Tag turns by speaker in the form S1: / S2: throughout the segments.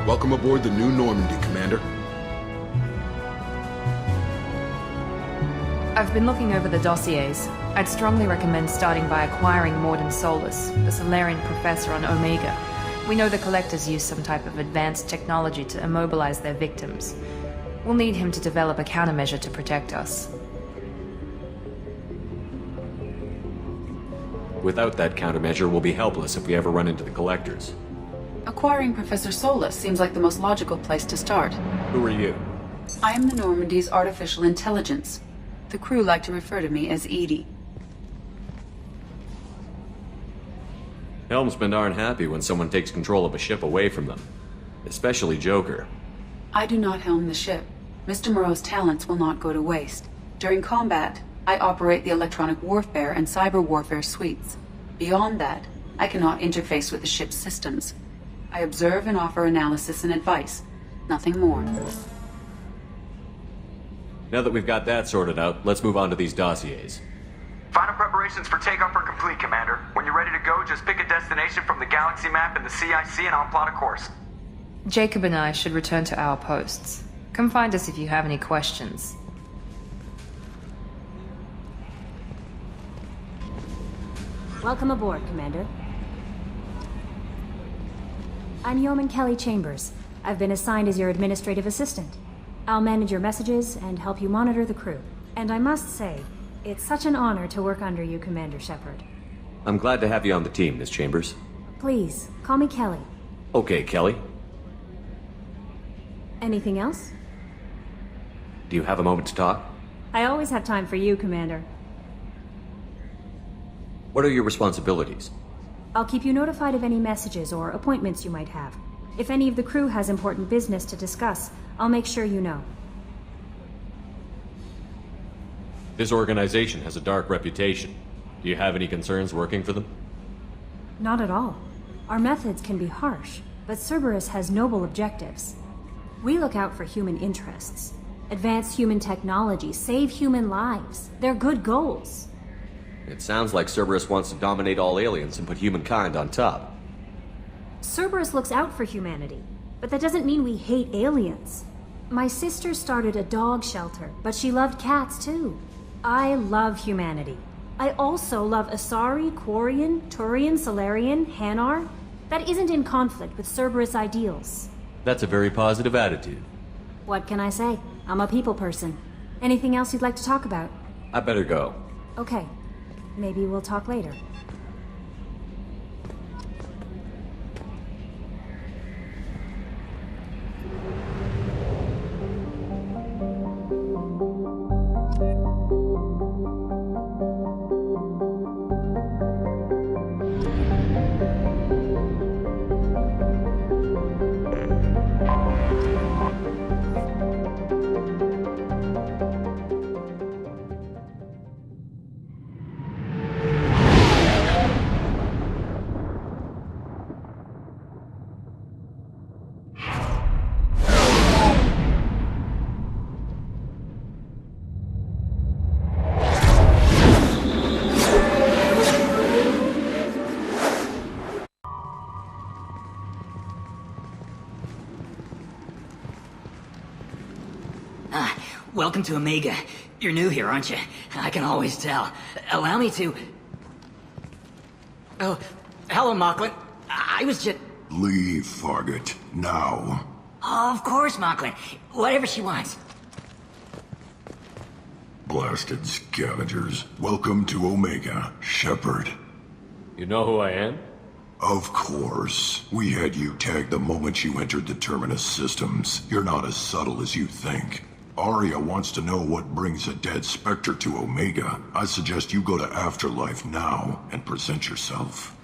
S1: Welcome aboard the New Normandy, Commander.
S2: I've been looking over the dossiers. I'd strongly recommend starting by acquiring Mordin Solus, the Solarian professor on Omega. We know the Collectors use some type of advanced technology to immobilize their victims. We'll need him to develop a countermeasure to protect us.
S3: Without that countermeasure, we'll be helpless if we ever run into the Collectors.
S4: Acquiring Professor Solus seems like the most logical place to start.
S3: Who are you?
S4: I am the Normandy's artificial intelligence. The crew like to refer to me as Edie.
S3: Helmsmen aren't happy when someone takes control of a ship away from them. Especially Joker.
S4: I do not helm the ship. Mr. Moreau's talents will not go to waste. During combat, I operate the electronic warfare and cyber warfare suites. Beyond that, I cannot interface with the ship's systems. I observe and offer analysis and advice. Nothing more.
S3: Now that we've got that sorted out, let's move on to these dossiers.
S5: Final preparations for takeoff are complete, Commander. When you're ready to go, just pick a destination from the galaxy map in the CIC and I'll plot a course.
S2: Jacob and I should return to our posts. Come find us if you have any questions.
S6: Welcome aboard, Commander. I'm Yeoman Kelly Chambers. I've been assigned as your administrative assistant. I'll manage your messages and help you monitor the crew. And I must say, it's such an honor to work under you, Commander Shepard.
S3: I'm glad to have you on the team, Miss Chambers.
S6: Please, call me Kelly.
S3: Okay, Kelly.
S6: Anything else?
S3: Do you have a moment to talk?
S6: I always have time for you, Commander.
S3: What are your responsibilities?
S6: I'll keep you notified of any messages or appointments you might have. If any of the crew has important business to discuss, I'll make sure you know.
S3: This organization has a dark reputation. Do you have any concerns working for them?
S6: Not at all. Our methods can be harsh, but Cerberus has noble objectives. We look out for human interests. Advance human technology, save human lives. They're good goals.
S3: It sounds like Cerberus wants to dominate all aliens and put humankind on top.
S6: Cerberus looks out for humanity, but that doesn't mean we hate aliens. My sister started a dog shelter, but she loved cats too. I love humanity. I also love Asari, Quarian, Turian, Solarian, Hanar. That isn't in conflict with Cerberus ideals.
S3: That's a very positive attitude.
S6: What can I say? I'm a people person. Anything else you'd like to talk about?
S3: I better go.
S6: Okay. Maybe we'll talk later.
S7: Welcome to Omega. You're new here, aren't you? I can always tell. Allow me to... Oh, hello, Mocklin. I was just...
S8: Leave, Fargate. Now.
S7: Oh, of course, Mocklin. Whatever she wants.
S8: Blasted scavengers. Welcome to Omega, Shepard.
S3: You know who I am?
S8: Of course. We had you tagged the moment you entered the Terminus systems. You're not as subtle as you think. Aria wants to know what brings a dead Spectre to Omega. I suggest you go to Afterlife now and present yourself.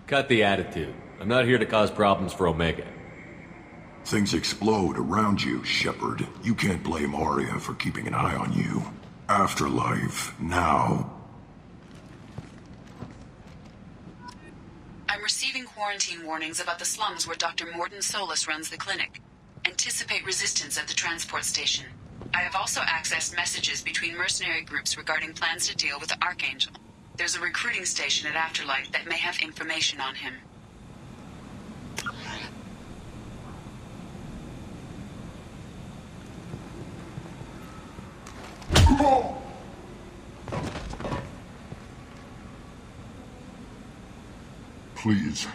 S3: Cut the attitude. I'm not here to cause problems for Omega.
S8: Things explode around you, Shepard. You can't blame Aria for keeping an eye on you. Afterlife, now.
S4: I'm receiving quarantine warnings about the slums where Dr. Mordin Solus runs the clinic. Anticipate resistance at the transport station. I have also accessed messages between mercenary groups regarding plans to deal with the Archangel. There's a recruiting station at Afterlife that may have information on him.
S8: Please.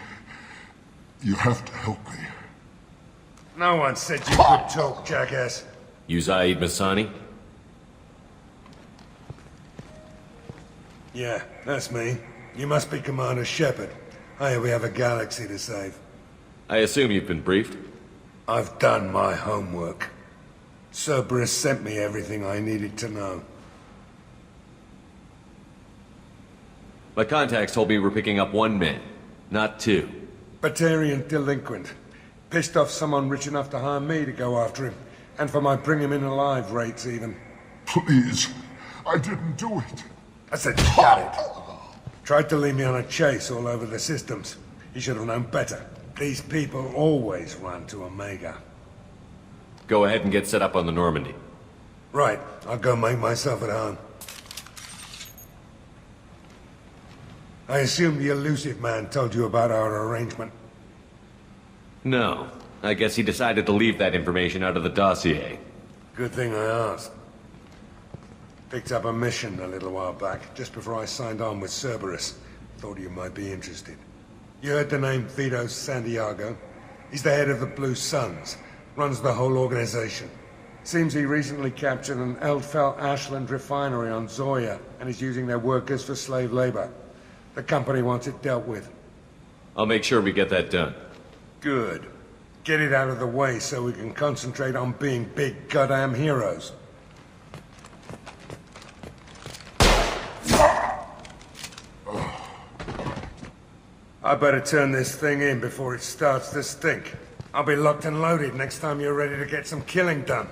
S8: You have to help me.
S9: No one said you could talk, jackass.
S3: You Zaid Masani?
S9: Yeah, that's me. You must be Commander Shepard. Hey, we have a galaxy to save.
S3: I assume you've been briefed?
S9: I've done my homework. Cerberus sent me everything I needed to know.
S3: My contacts told me we're picking up 1 man, not 2.
S9: Batarian delinquent. Pissed off someone rich enough to hire me to go after him. And for my bring him in alive rates, even.
S8: Please. I didn't do it.
S9: I said, got it. Tried to lead me on a chase all over the systems. He should have known better. These people always run to Omega.
S3: Go ahead and get set up on the Normandy.
S9: Right, I'll go make myself at home. I assume the elusive man told you about our arrangement.
S3: No. I guess he decided to leave that information out of the dossier.
S9: Good thing I asked. Picked up a mission a little while back, just before I signed on with Cerberus. Thought you might be interested. You heard the name Vito Santiago? He's the head of the Blue Suns. Runs the whole organization. Seems he recently captured an Eldfell Ashland refinery on Zoya and is using their workers for slave labor. The company wants it dealt with.
S3: I'll make sure we get that done.
S9: Good. Get it out of the way so we can concentrate on being big goddamn heroes. I better turn this thing in before it starts to stink. I'll be locked and loaded next time you're ready to get some killing done.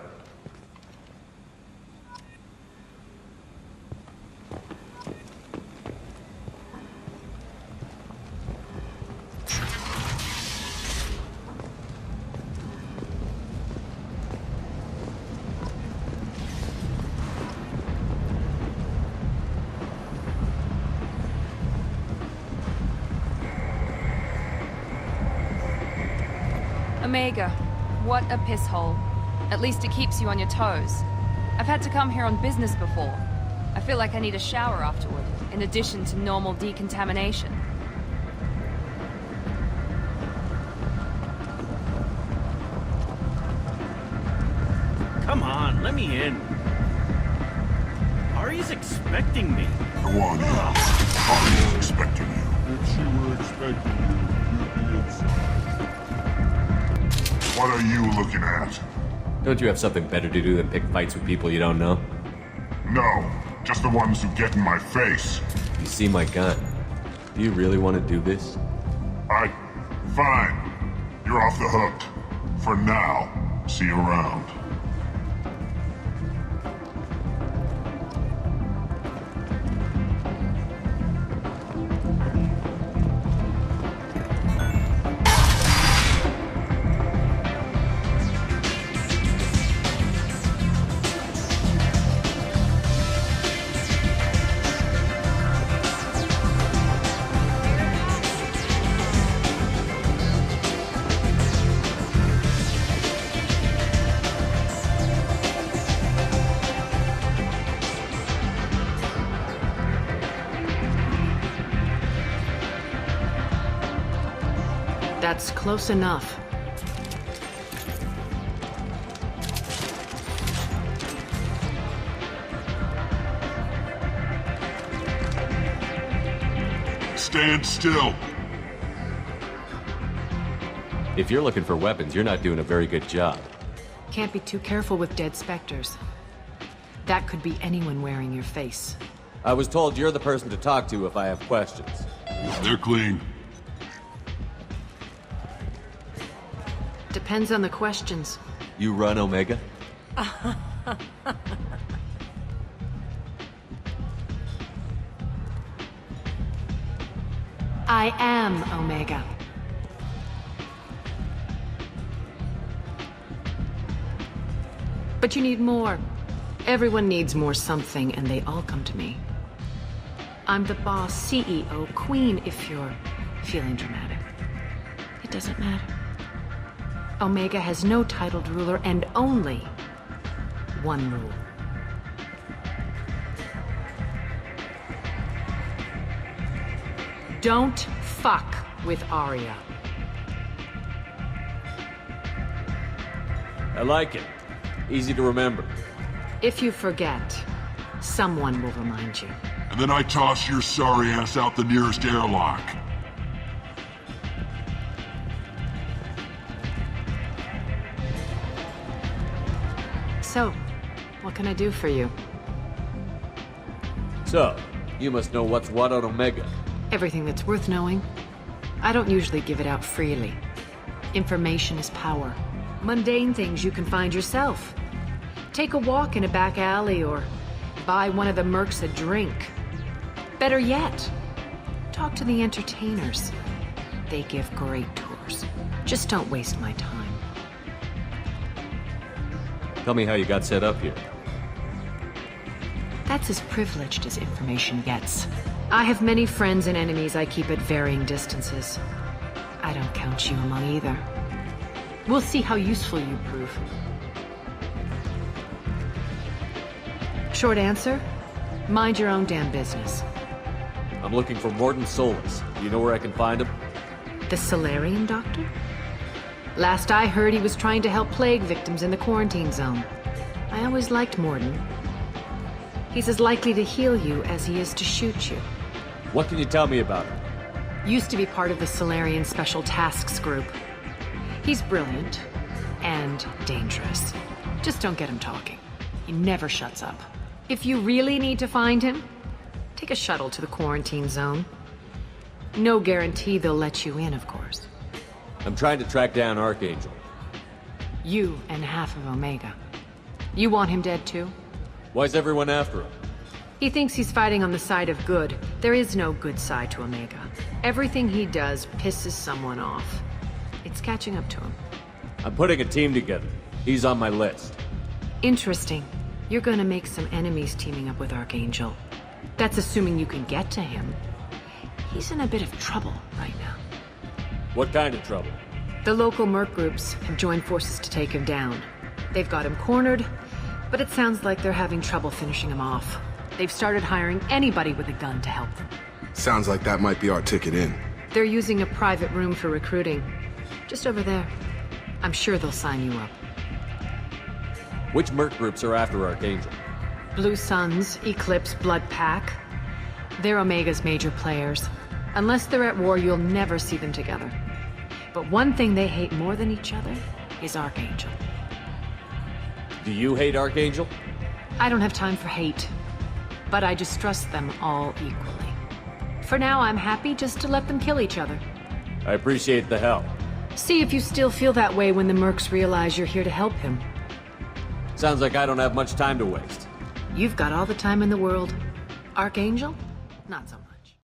S2: Omega, what a piss hole. At least it keeps you on your toes. I've had to come here on business before. I feel like I need a shower afterward, in addition to normal decontamination.
S10: Come on, let me in. Ari's expecting me.
S8: Go on in. Ari's expecting you.
S1: If she were expecting you, you'd be inside.
S8: What are you looking at?
S3: Don't you have something better to do than pick fights with people you don't know?
S8: No, just the ones who get in my face.
S3: You see my gun. Do you really want to do this?
S8: Fine. You're off the hook. For now. See you around.
S11: That's close enough.
S8: Stand still.
S3: If you're looking for weapons, you're not doing a very good job.
S11: Can't be too careful with dead specters. That could be anyone wearing your face.
S3: I was told you're the person to talk to if I have questions.
S8: They're clean.
S11: Depends on the questions.
S3: You run Omega?
S11: I am Omega. But you need more. Everyone needs more something, and they all come to me. I'm the boss, CEO, queen, if you're feeling dramatic. It doesn't matter. Omega has no titled ruler and only one rule. Don't fuck with Arya.
S3: I like it. Easy to remember.
S11: If you forget, someone will remind you.
S1: And then I toss your sorry ass out the nearest airlock.
S11: So, what can I do for you?
S3: So, you must know what's what on Omega.
S11: Everything that's worth knowing. I don't usually give it out freely. Information is power. Mundane things you can find yourself. Take a walk in a back alley or buy one of the mercs a drink. Better yet, talk to the entertainers. They give great tours. Just don't waste my time.
S3: Tell me how you got set up here.
S11: That's as privileged as information gets. I have many friends and enemies I keep at varying distances. I don't count you among either. We'll see how useful you prove. Short answer? Mind your own damn business.
S3: I'm looking for Mordin Solus. Do you know where I can find him?
S11: The Salarian doctor? Last I heard, he was trying to help plague victims in the quarantine zone. I always liked Mordin. He's as likely to heal you as he is to shoot you.
S3: What can you tell me about him?
S11: Used to be part of the Salarian Special Tasks Group. He's brilliant and dangerous. Just don't get him talking. He never shuts up. If you really need to find him, take a shuttle to the quarantine zone. No guarantee they'll let you in, of course.
S3: I'm trying to track down Archangel.
S11: You and half of Omega. You want him dead too?
S3: Why's everyone after him?
S11: He thinks he's fighting on the side of good. There is no good side to Omega. Everything he does pisses someone off. It's catching up to him.
S3: I'm putting a team together. He's on my list.
S11: Interesting. You're gonna make some enemies teaming up with Archangel. That's assuming you can get to him. He's in a bit of trouble right now.
S3: What kind of trouble?
S11: The local merc groups have joined forces to take him down. They've got him cornered, but it sounds like they're having trouble finishing him off. They've started hiring anybody with a gun to help them.
S12: Sounds like that might be our ticket in.
S11: They're using a private room for recruiting. Just over there. I'm sure they'll sign you up.
S3: Which merc groups are after Archangel?
S11: Blue Suns, Eclipse, Blood Pack. They're Omega's major players. Unless they're at war, you'll never see them together. But one thing they hate more than each other is Archangel.
S3: Do you hate Archangel?
S11: I don't have time for hate, but I distrust them all equally. For now, I'm happy just to let them kill each other.
S3: I appreciate the help.
S11: See if you still feel that way when the mercs realize you're here to help him.
S3: Sounds like I don't have much time to waste.
S11: You've got all the time in the world. Archangel? Not so much.